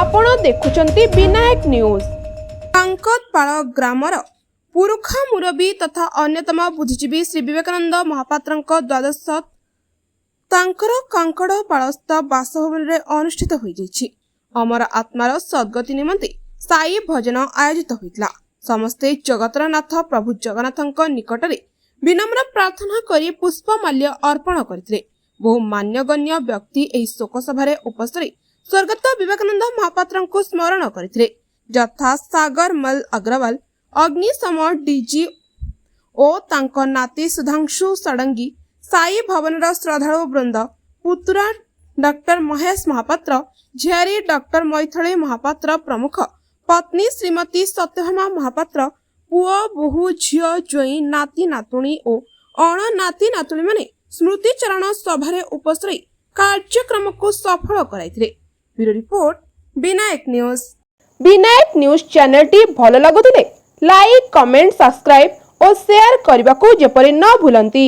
आपण देखुचंती Vinayak news. कांकतपाळ grammar पुरुखा मुरबी तथा अन्यतम बुद्धिजीवी श्री विवेकानंद महापात्रଙ୍କ द्वादश तांकर कांकड़पाड़स्थ बासभवन में अनुष्ठित हो जाइछि। अमर आत्मार सद्गति निमंते साई भजन आयोजित होइतला। समस्ते जगतर नाथ प्रभु जगन्नाथଙ୍କ निकटरे विनम्र प्रार्थना करी पुष्पमाल्य अर्पण करथिले। बहु मान्यगण्य व्यक्ति एही शोक सभारे उपस्थित स्वर्गत विवेकानंद महापात्रଙ୍କୁ स्मरण करथिले, यथा सागर मल अग्रवाल, अग्निशम डीजी ओ तांको नाती सुधांशु षडंगी, साई भवनर श्रद्धालु वृंद, पुतुरा डॉक्टर महेश महापात्र, झियारी डॉक्टर मैथिली महापात्र प्रमुख, पत्नी श्रीमती सत्यभामा महापात्र, पुओ बहु झियो जोई नाती नातुणी और अण नाती नातुणी माने स्मृतिचारण सभारे उपस्थित कार्यक्रम को सफल कराइथिले। Bureau report Vinayak news. Vinayak news channel टी भल लागुथिले लाइक, कमेंट, सब्सक्राइब और शेयर करने को जेपरि न भूलंती।